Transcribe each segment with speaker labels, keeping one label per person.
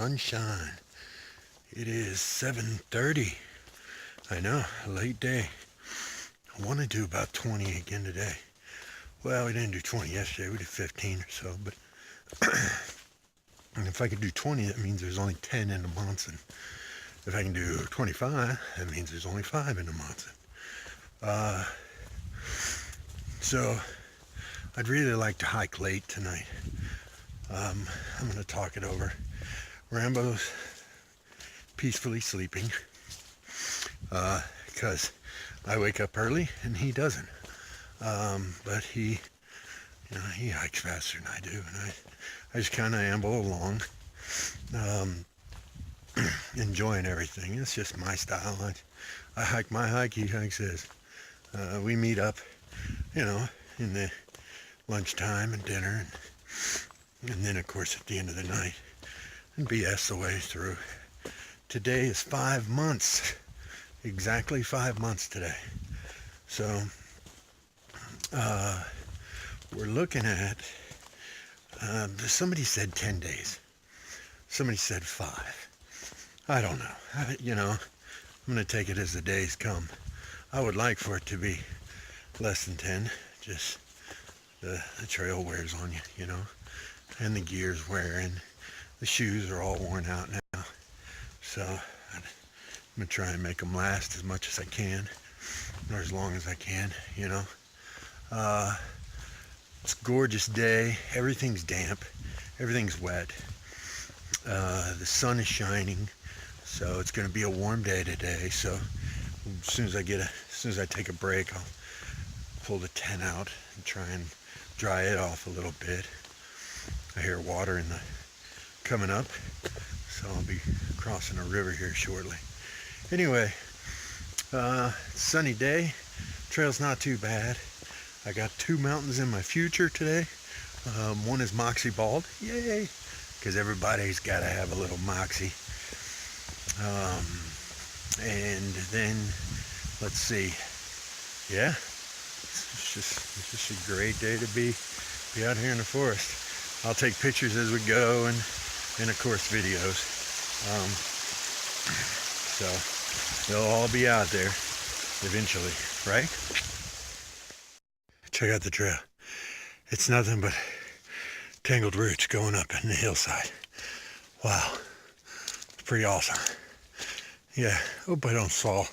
Speaker 1: sunshine. It is 7:30. I know, a late day. I want to do about 20 again today. Well, we didn't do 20 yesterday. We did 15 or so, but and if I could do 20, that means there's only 10 in the Monson. If I can do 25, that means there's only 5 in the Monson. So I'd really like to hike late tonight. I'm going to talk it over. Rambo's peacefully sleeping because I wake up early and he doesn't. But he hikes faster than I do, and I just kind of amble along, enjoying everything. It's just my style. I hike my hike, he hikes his. We meet up, in the lunchtime and dinner, and then of course at the end of the night, and BS the way through. Today is 5 months, exactly 5 months today. So we're looking at, somebody said 10 days, somebody said 5. I don't know. I'm going to take it as the days come. I would like for it to be less than 10, just the trail wears on you, and the gear's wearing. The shoes are all worn out now, so I'm going to try and make them last as much as I can, or as long as I can, It's a gorgeous day. Everything's damp. Everything's wet. The sun is shining, so it's going to be a warm day today. So as soon as I take a break, I'll pull the tent out and try and dry it off a little bit. I hear water coming up, so I'll be crossing a river here shortly. Anyway, sunny day. Trail's not too bad. I got 2 mountains in my future today. One is Moxie Bald, yay, because everybody's got to have a little Moxie. And then, let's see, yeah, it's just a great day to be out here in the forest. I'll take pictures as we go, and of course videos. So they'll all be out there eventually, right? Check out the trail. It's nothing but tangled roots going up in the hillside. Wow, it's pretty awesome. Yeah, hope I don't fall.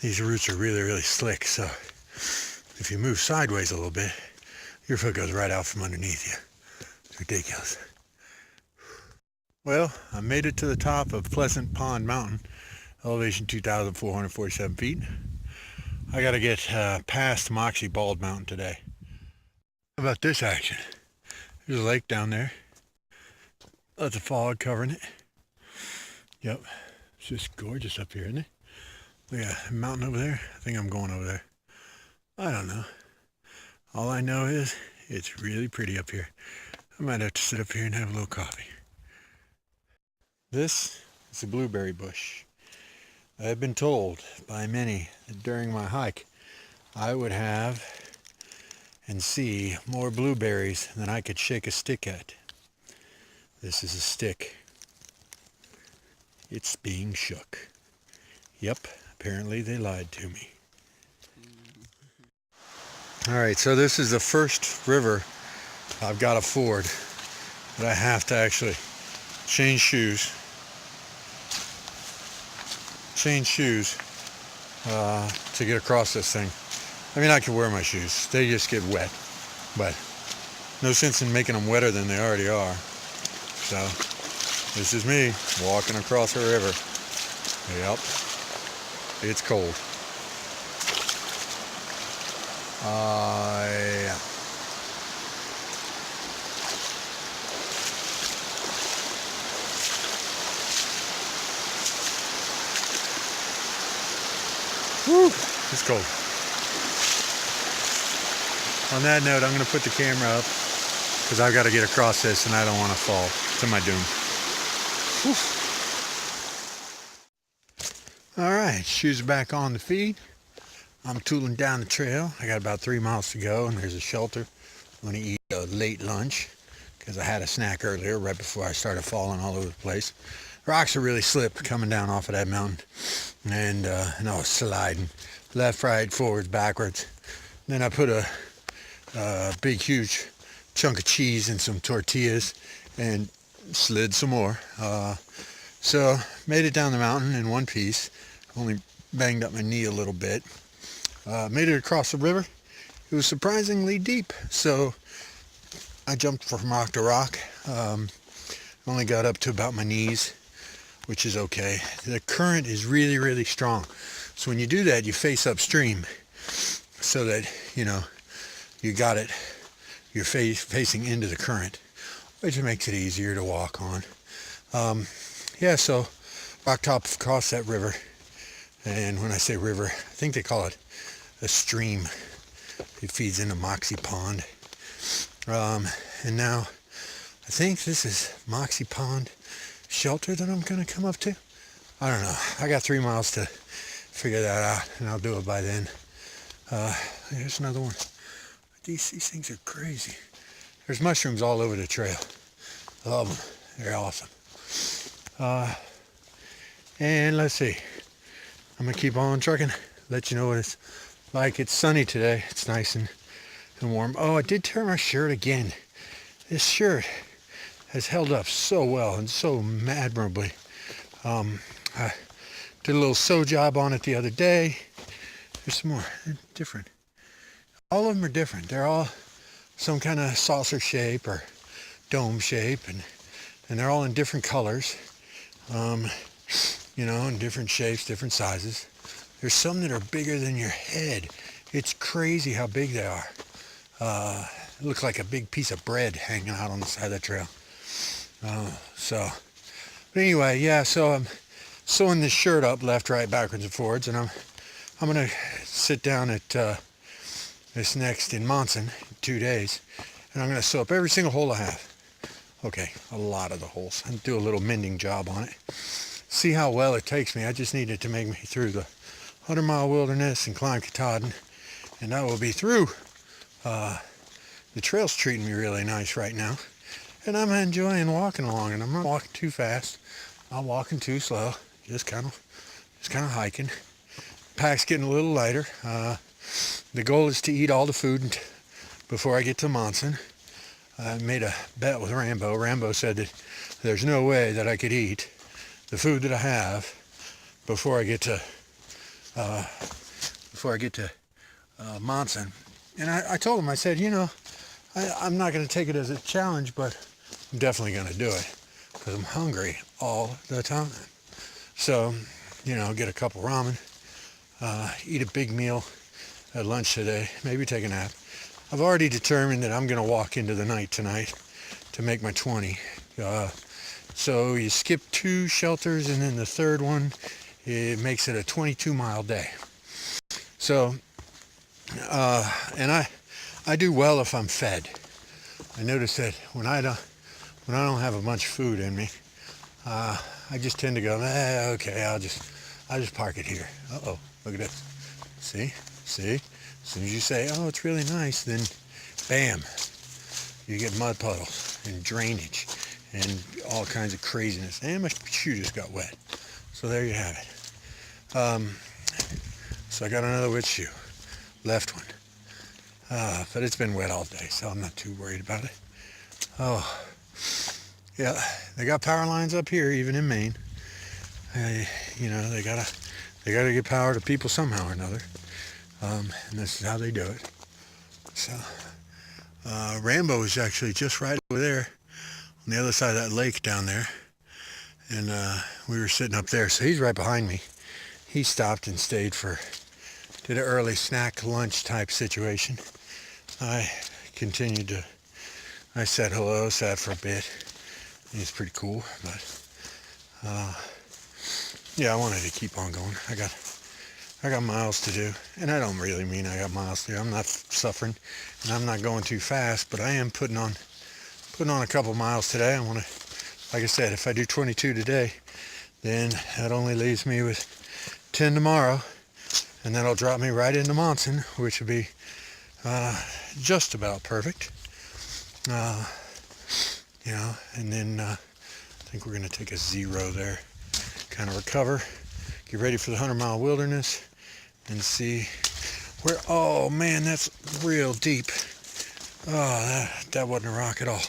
Speaker 1: These roots are really, really slick, so if you move sideways a little bit, your foot goes right out from underneath you. It's ridiculous. Well, I made it to the top of Pleasant Pond Mountain, elevation 2,447 feet. I gotta get past Moxie Bald Mountain today. How about this action? There's a lake down there. Lots of fog covering it. Yep, it's just gorgeous up here, isn't it? Look at that mountain over there. I think I'm going over there. I don't know. All I know is it's really pretty up here. I might have to sit up here and have a little coffee. This is a blueberry bush. I've been told by many that during my hike I would have and see more blueberries than I could shake a stick at. This is a stick. It's being shook. Yep, apparently they lied to me. Alright, so this is the first river I've got to ford, but I have to actually change shoes to get across this thing. I mean, I can wear my shoes, they just get wet, but no sense in making them wetter than they already are. So this is me walking across a river. Yep, it's cold. Yeah. Woo, it's cold. On that note, I'm going to put the camera up because I've got to get across this and I don't want to fall to my doom. All right, shoes are back on the feet. I'm tooling down the trail. I got about 3 miles to go, and there's a shelter. I'm going to eat a late lunch because I had a snack earlier right before I started falling all over the place. Rocks are really slip coming down off of that mountain, and I was sliding left, right, forwards, backwards. Then I put a big, huge chunk of cheese and some tortillas and slid some more. So made it down the mountain in one piece. Only banged up my knee a little bit. Made it across the river. It was surprisingly deep, so I jumped from rock to rock. Only got up to about my knees, which is okay. The current is really, really strong. So when you do that, you face upstream so that, you got it. You're facing into the current, which makes it easier to walk on. So rock top across that river. And when I say river, I think they call it a stream. It feeds into Moxie Pond. And now I think this is Moxie Pond shelter that I'm going to come up to. I don't know. I got 3 miles to figure that out, and I'll do it by then. Here's another one. These things are crazy. There's mushrooms all over the trail. I love them. They're awesome. And let's see. I'm going to keep on trucking. Let you know what it's like. It's sunny today. It's nice and warm. Oh, I did tear my shirt again. This shirt has held up so well and so admirably. I did a little sew job on it the other day. There's some more. They're different. All of them are different. They're all some kind of saucer shape or dome shape, and they're all in different colors. In different shapes, different sizes. There's some that are bigger than your head. It's crazy how big they are. It looks like a big piece of bread hanging out on the side of the trail. But anyway, so I'm sewing this shirt up left, right, backwards, and forwards, and I'm gonna sit down at this next in Monson in 2 days, and I'm gonna sew up every single hole I have. Okay, a lot of the holes, and do a little mending job on it. See how well it takes me. I just need it to make me through the 100-mile wilderness and climb Katahdin, and I will be through. The trail's treating me really nice right now, and I'm enjoying walking along, and I'm not walking too fast. I'm walking too slow, just kind of hiking. Pack's getting a little lighter. The goal is to eat all the food before I get to Monson. I made a bet with Rambo. Rambo said that there's no way that I could eat the food that I have before I get to Monson. And I told him, I said, I'm not going to take it as a challenge, but I'm definitely going to do it because I'm hungry all the time. So, get a couple ramen, eat a big meal at lunch today, maybe take a nap. I've already determined that I'm going to walk into the night tonight to make my 20. So you skip 2 shelters, and then the third one, it makes it a 22-mile day. So, and I do well if I'm fed. I notice that when I don't have a bunch of food in me, I just tend to go, okay, I'll just park it here. Uh-oh, look at this. See? As soon as you say, oh, it's really nice, then bam, you get mud puddles and drainage and all kinds of craziness. And my shoe just got wet. So there you have it. So I got another wet shoe, left one. But it's been wet all day, so I'm not too worried about it. Oh, yeah, they got power lines up here, even in Maine. They gotta get power to people somehow or another. And this is how they do it. So, Rambo is actually just right over there on the other side of that lake down there. And we were sitting up there, so he's right behind me. He stopped and stayed did an early snack lunch type situation. I said hello, sat for a bit. He's pretty cool, but I wanted to keep on going. I got miles to do, and I don't really mean I got miles to do. I'm not suffering, and I'm not going too fast, but I am putting on a couple miles today. I want to, like I said, if I do 22 today, then that only leaves me with 10 tomorrow, and that'll drop me right into Monson, which would be just about perfect. you know, and then I think we're going to take a 0 there, kind of recover, get ready for the 100-mile wilderness, and see where, oh man, that's real deep. Oh, that wasn't a rock at all.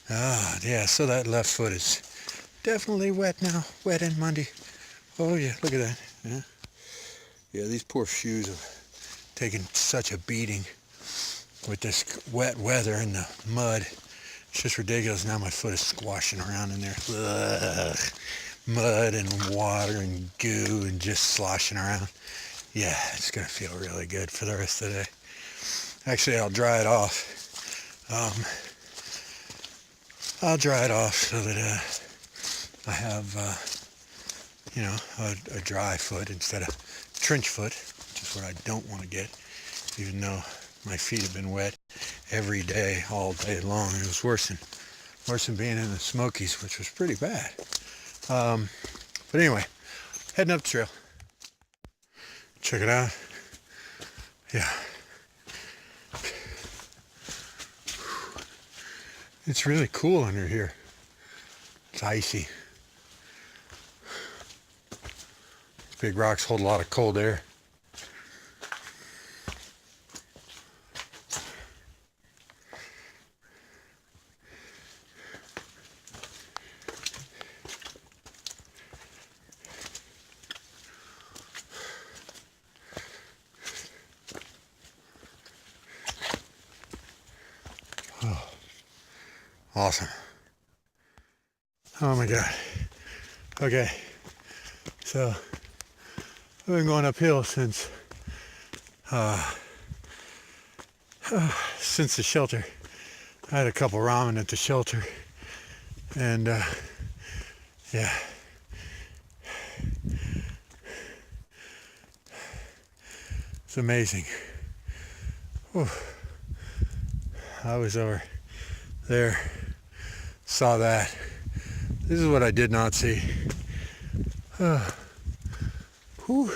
Speaker 1: Ah, yeah, so that left foot is definitely wet now, wet and muddy. Oh yeah, look at that. Yeah, yeah, these poor shoes have taken such a beating with this wet weather and the mud. It's just ridiculous. Now my foot is squashing around in there. Ugh. Mud and water and goo and just sloshing around. Yeah, it's gonna feel really good for the rest of the day. Actually, I'll dry it off. I'll dry it off so that I have, you know, a dry foot instead of trench foot, which is what I don't want to get, even though my feet have been wet every day, all day long. It was worse than being in the Smokies, which was pretty bad. But anyway, heading up the trail. Check it out. Yeah. It's really cool under here. It's icy. Big rocks hold a lot of cold air. Oh, awesome. Oh my God. Okay. So I've been going uphill since the shelter. I had a couple ramen at the shelter, and yeah, it's amazing. Whew. I was over there, saw that. This is what I did not see. Whew.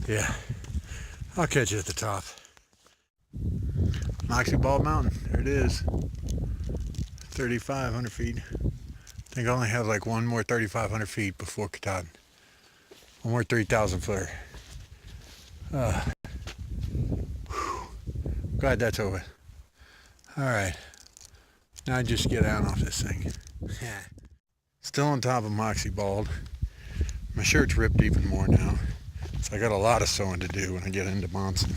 Speaker 1: Yeah, I'll catch you at the top. Moxie Bald Mountain, there it is. 3,500 feet. I think I only have like one more 3,500 feet before Katahdin. One more 3,000 footer. Glad that's over. Alright, now I just get down off this thing. Still on top of Moxie Bald. My shirt's ripped even more now, so I got a lot of sewing to do when I get into Monson.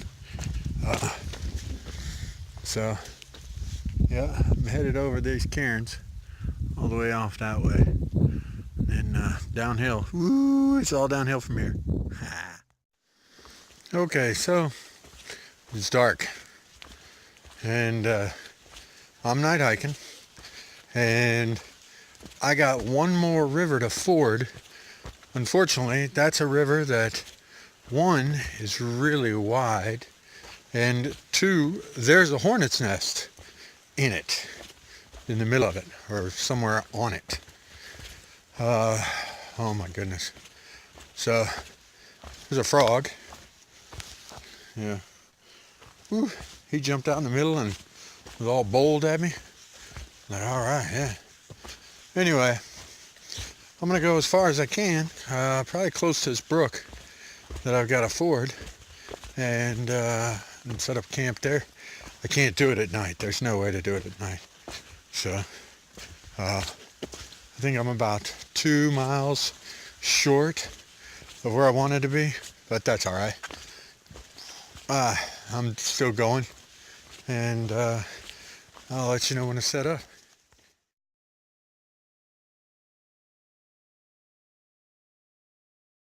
Speaker 1: So, yeah, I'm headed over these cairns, all the way off that way, and then downhill. Woo, it's all downhill from here. Okay, so it's dark, and I'm night hiking, and I got one more river to ford. Unfortunately, that's a river that, one, is really wide, and two, there's a hornet's nest in it, in the middle of it, or somewhere on it. Oh my goodness. So, there's a frog. Yeah. Whew. He jumped out in the middle and was all bold at me. Like, alright, yeah. Anyway, I'm going to go as far as I can, probably close to this brook that I've got to ford, and set up camp there. I can't do it at night. There's no way to do it at night. So, I think I'm about 2 miles short of where I wanted to be, but that's alright. I'm still going, and I'll let you know when it's set up.